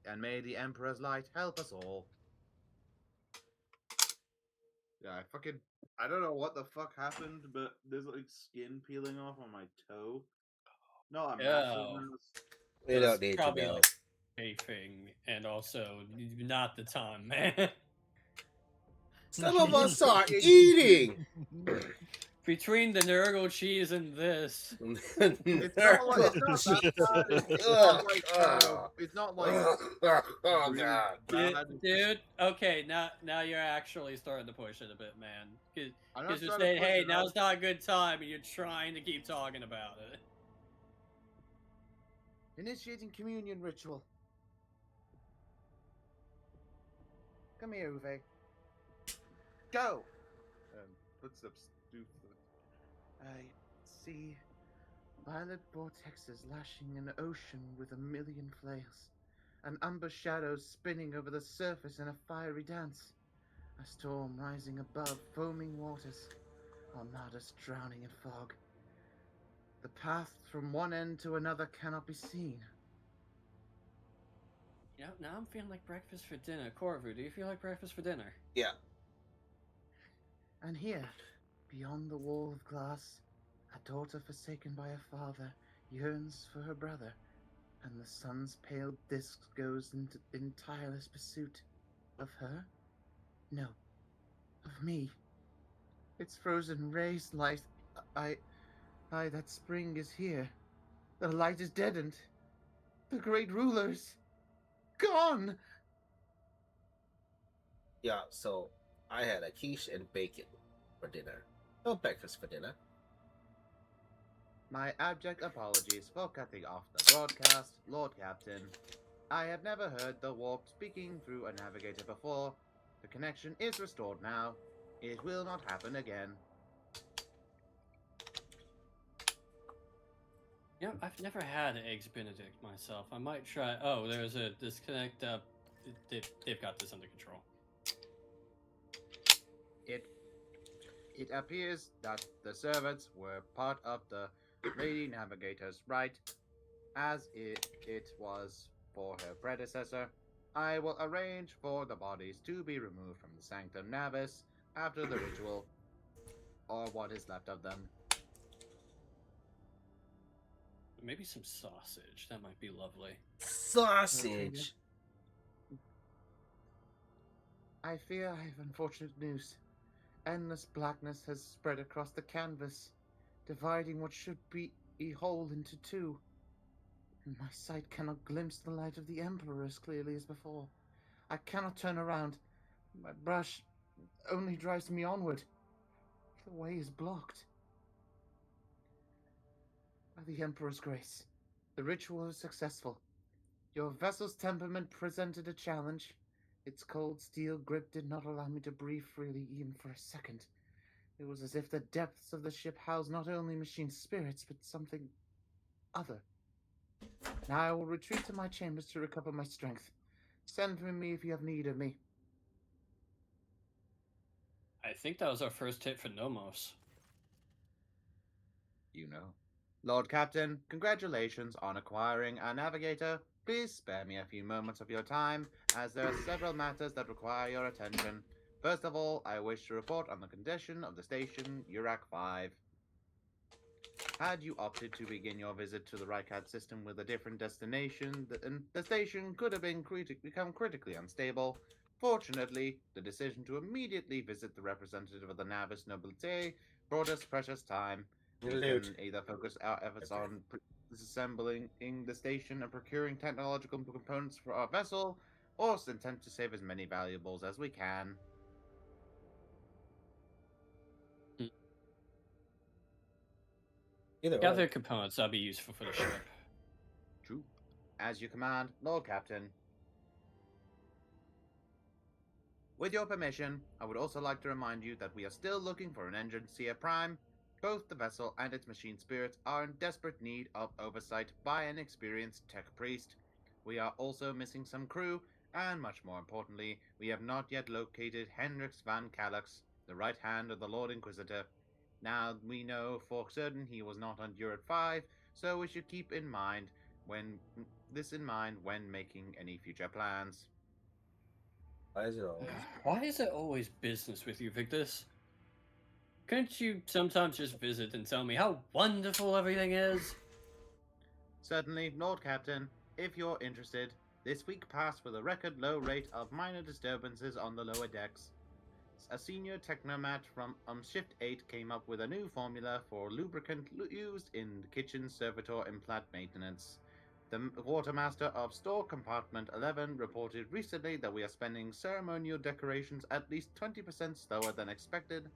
and may the Emperor's light help us all. Yeah, I don't know what the fuck happened, but there's like skin peeling off on my toe. Not a massive Oh, mess. We that's don't need to probably know. like chafing, and also not the time, man. Some of us are eating. Between the Nurgle cheese and this, It's not like it's not that bad. It's not like it's not like Oh really god. bad. It's just, dude. Okay, now you're actually starting to push it a bit, man. I'm Because not you're trying to saying, push "Hey, it. now's not a good time," and you're trying to keep talking about it. Initiating communion ritual. Come here, Uwe. Go. Footsteps do. I see violet vortexes lashing an ocean with a million flails, an umber shadow spinning over the surface in a fiery dance, a storm rising above foaming waters, armadas drowning in fog. The path from one end to another cannot be seen. Now I'm feeling like breakfast for dinner. Corvu, do you feel like breakfast for dinner? Yeah. And here, beyond the wall of glass, a daughter forsaken by her father yearns for her brother, and the sun's pale disk goes in tireless pursuit of her? No, of me. Its frozen rays light. I, that spring is here. The light is deadened. The great rulers, gone! Yeah, so I had a quiche and bacon for dinner. No breakfast for dinner. My abject apologies for cutting off the broadcast, Lord Captain. I have never heard the warp speaking through a navigator before. The connection is restored now. It will not happen again. I've never had eggs Benedict myself. I might try. Oh, there's a disconnect. They've got this under control. It appears that the servants were part of the Lady Navigator's right, as it was for her predecessor. I will arrange for the bodies to be removed from the Sanctum Navis after the ritual, or what is left of them. Maybe some sausage. That might be lovely. Sausage. I fear I have unfortunate news. Endless blackness has spread across the canvas, dividing what should be a whole into two. And my sight cannot glimpse the light of the Emperor as clearly as before. I cannot turn around. My brush only drives me onward. The way is blocked. By the Emperor's grace, the ritual was successful. Your vessel's temperament presented a challenge. Its cold steel grip did not allow me to breathe freely even for a second. It was as if the depths of the ship housed not only machine spirits, but something other. Now I will retreat to my chambers to recover my strength. Send for me if you have need of me. I think that was our first hit for Nomos. You know. Lord Captain, congratulations on acquiring a navigator. Please spare me a few moments of your time, as there are several matters that require your attention. First of all, I wish to report on the condition of the station Urak 5. Had you opted to begin your visit to the Rycat system with a different destination, the station could have become critically unstable. Fortunately, the decision to immediately visit the representative of the Navis Nobilité brought us precious time. We can either focus our efforts on disassembling the station and procuring technological components for our vessel, or attempt to save as many valuables as we can. Either Gather way. components that'll be useful for the ship. True. As you command, Lord Captain. With your permission, I would also like to remind you that we are still looking for an engine Seer Prime. Both the vessel and its machine spirits are in desperate need of oversight by an experienced tech priest. We are also missing some crew, and much more importantly, we have not yet located Hendrix van Calix, the right hand of the Lord Inquisitor. Now we know for certain he was not on Durat 5, so we should keep in mind when this in mind when making any future plans. Why is it always? Why is it always business with you, Victus? Couldn't you sometimes just visit and tell me how wonderful everything is? Certainly, Lord Captain, if you're interested, this week passed with a record low rate of minor disturbances on the lower decks. A senior technomat from Shift 8 came up with a new formula for lubricant used in the kitchen servitor and plant maintenance. The quartermaster of store compartment 11 reported recently that we are spending ceremonial decorations at least 20% slower than expected,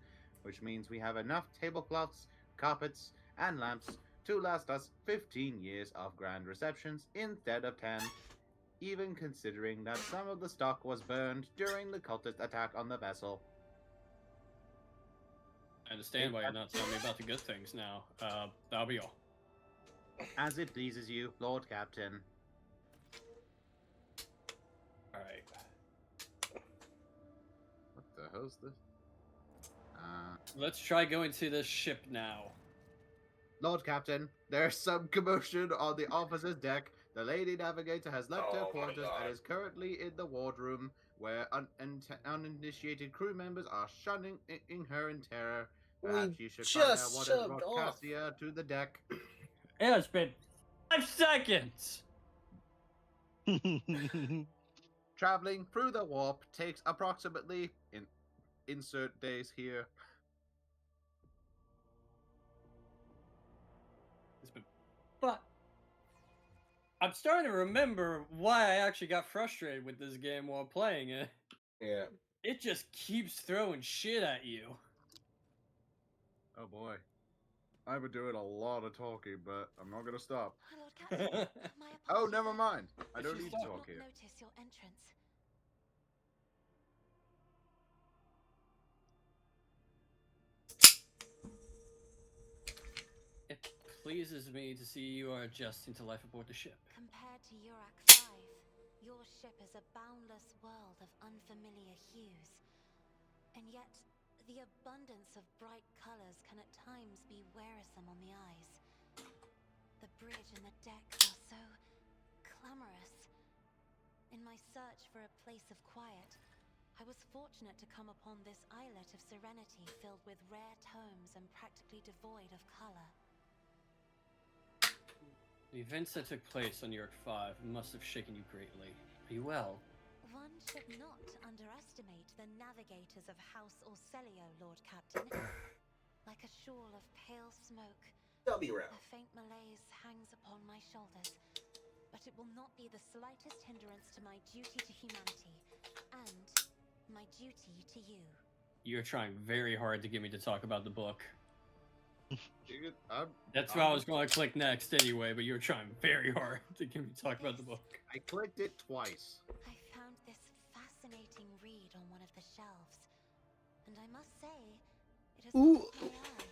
which means we have enough tablecloths, carpets, and lamps to last us 15 years of grand receptions instead of 10, even considering that some of the stock was burned during the cultist attack on the vessel. I understand why you're not telling me about the good things now. That'll be all. As it pleases you, Lord Captain. Alright. What the hell's this? Let's try going to this ship now. Lord Captain, there's some commotion on the officer's deck. The Lady Navigator has left her Oh my quarters God. and is currently in the wardroom, where uninitiated crew members are shunning her in terror. Perhaps you should find out just what has shoved brought off. Cassia to the deck. It has been 5 seconds! Traveling through the warp takes approximately, insert days here. But I'm starting to remember why I actually got frustrated with this game while playing it. Yeah. It just keeps throwing shit at you. Oh boy. I've been doing a lot of talking, but I'm not gonna stop. Lord Captain, my Oh, apologies. never mind. I If don't she need to stopped- I talk did here. not notice your entrance. It pleases me to see you are adjusting to life aboard the ship. Compared to Urak 5, your ship is a boundless world of unfamiliar hues. And yet, the abundance of bright colors can at times be wearisome on the eyes. The bridge and the deck are so clamorous. In my search for a place of quiet, I was fortunate to come upon this islet of serenity filled with rare tomes and practically devoid of color. The events that took place on York 5 must have shaken you greatly. Are you well? One should not underestimate the navigators of House Orselio, Lord Captain. Like a shawl of pale smoke, W round. a faint malaise hangs upon my shoulders. But it will not be the slightest hindrance to my duty to humanity, and my duty to you. You're trying very hard to get me to talk about the book. That's I'm why I was going to click next anyway, but you're trying very hard to get me to talk about the book. I clicked it twice. I found this fascinating read on one of the shelves, and I must say, it has caught my eye.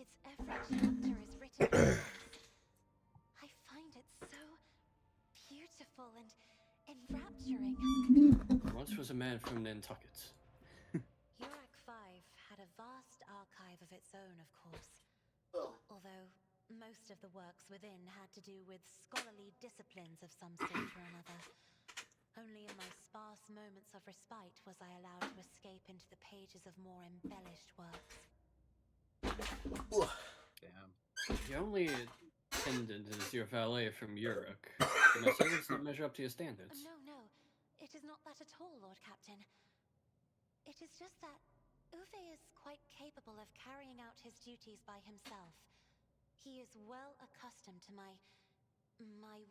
Its every chapter is written in verse. I find it so beautiful and enrapturing. Once was a man from Nantucket. Urak 5 had a vast archive of its own, of course. Although most of the works within had to do with scholarly disciplines of some sort or another. Only in my sparse moments of respite was I allowed to escape into the pages of more embellished works. Damn. The only attendant is your valet from Uruk. And my servants don't measure up to your standards. No, it is not that at all, Lord Captain. It is just that Uwe is quite capable of carrying out his duties by himself. He is well accustomed to my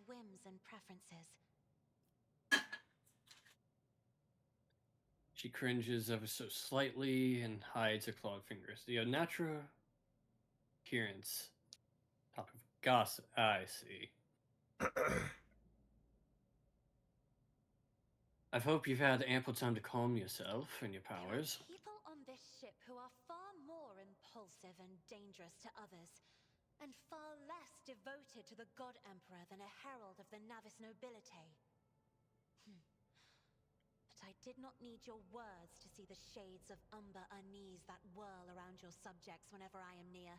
whims and preferences. She cringes ever so slightly and hides her clawed fingers. The unnatural appearance. Topic of gossip. I see. I hope you've had ample time to calm yourself and your powers. There are people on this ship who are far more impulsive and dangerous to others, and far less devoted to the God Emperor than a herald of the Navis nobility. But I did not need your words to see the shades of umber unease that whirl around your subjects whenever I am near.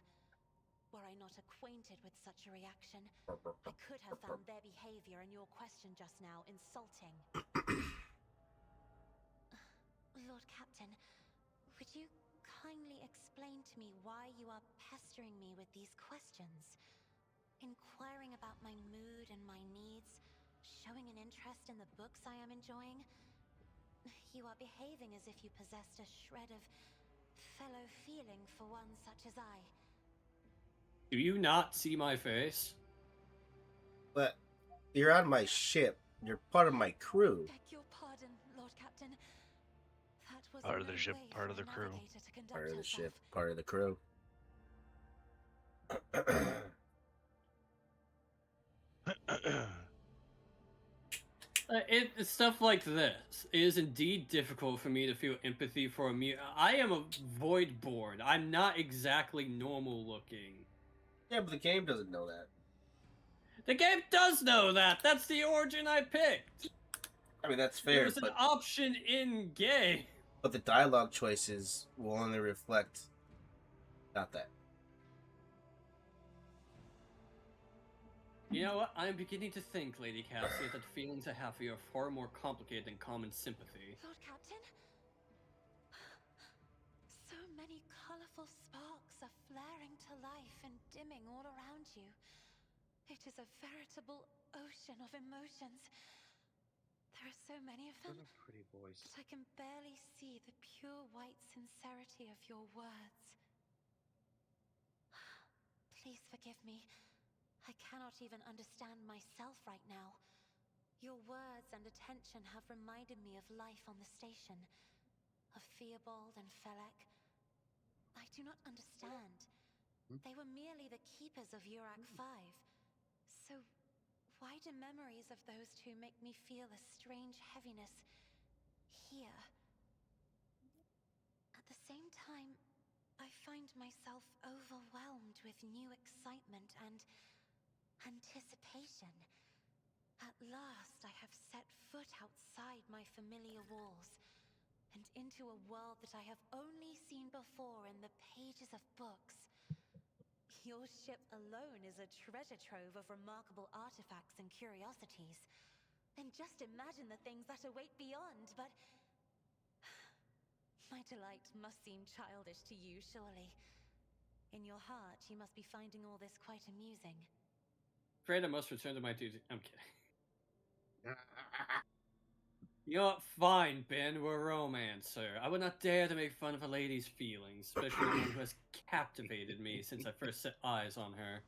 Were I not acquainted with such a reaction, I could have found their behavior and your question just now insulting. Lord Captain, would you kindly explain to me why you are pestering me with these questions? Inquiring about my mood and my needs, showing an interest in the books I am enjoying? You are behaving as if you possessed a shred of fellow feeling for one such as I. Do you not see my face? But you're on my ship. You're part of my crew. Beg your pardon, Lord Captain. That was Part of no the ship, way part for of the a crew. navigator to conduct Part of the herself. ship, part of the crew. It's stuff like this. It is indeed difficult for me to feel empathy for a mutant. I am a voidborn. I'm not exactly normal looking. Yeah, but the game doesn't know that. The game does know that. That's the origin I picked. I mean, that's There fair, was an option in game. but the dialogue choices will only reflect not that. You know what? I'm beginning to think, Lady Cassie, that the feelings I have for you are far more complicated than common sympathy. Lord Captain? So many colorful sparks are flaring to life and dimming all around you. It is a veritable ocean of emotions. There are so many of them, What a pretty voice. but I can barely see the pure white sincerity of your words. Please forgive me. I cannot even understand myself right now. Your words and attention have reminded me of life on the station, of Theobald and Felek. I do not understand. They were merely the keepers of Urak 5. So why do memories of those two make me feel a strange heaviness here? At the same time, I find myself overwhelmed with new excitement and anticipation. At last, I have set foot outside my familiar walls and into a world that I have only seen before in the pages of books. Your ship alone is a treasure trove of remarkable artifacts and curiosities. And just imagine the things that await beyond, but my delight must seem childish to you, surely. In your heart, you must be finding all this quite amusing. Afraid I must return to my duty. I'm kidding. You know what? Fine, Ben. We're a romancer. I would not dare to make fun of a lady's feelings, especially one who has captivated me since I first set eyes on her.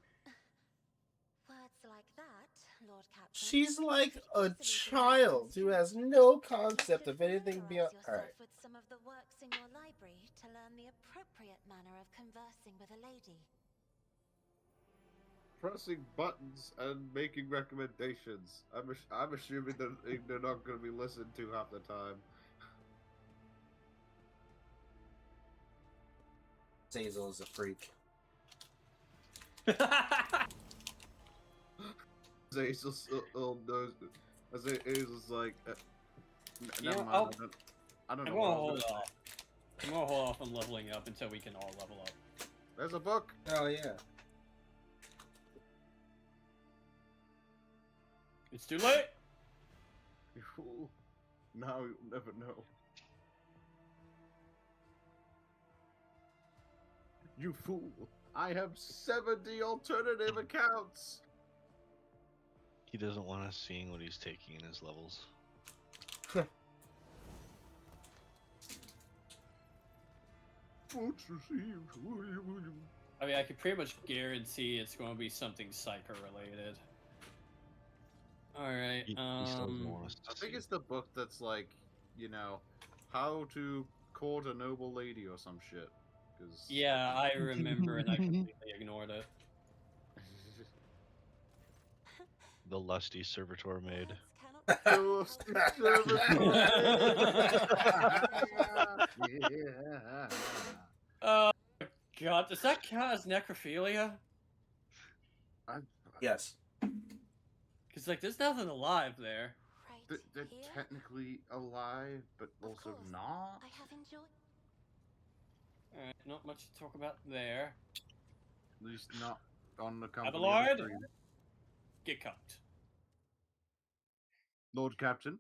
Words like that, Lord Captain. She's like could a easily be child who misconstrued. has no You concept should of anything familiarize beyond. yourself Alright. with some of the works in your library to learn the appropriate manner of conversing with a lady. Pressing buttons and making recommendations. I'm assuming that they're not going to be listened to half the time. Zazel is a freak. Azazel's knows. Azazel's like, Yeah, never mind. I don't I'm know. gonna What I was hold gonna off. I'm gonna hold off on leveling up until we can all level up. say. There's a book. Oh, yeah. It's too late! You fool. Now you'll never know. You fool. I have 70 alternative accounts. He doesn't want us seeing what he's taking in his levels. I mean, I can pretty much guarantee it's going to be something psycho related. Alright, He still doesn't want us to I think see. it's the book that's like, you know, how to court a noble lady or some shit. Cause yeah, I remember and I completely ignored it. The lusty servitor maid. Words cannot Those yeah. Oh, God, does that count as necrophilia? Yes. Because, like, there's nothing alive there. right They're here. technically alive, but Of also course, not. I have enjoyed. Alright, not much to talk about there. At least not on the company Abelard? of the stream. Get cocked. Lord Captain,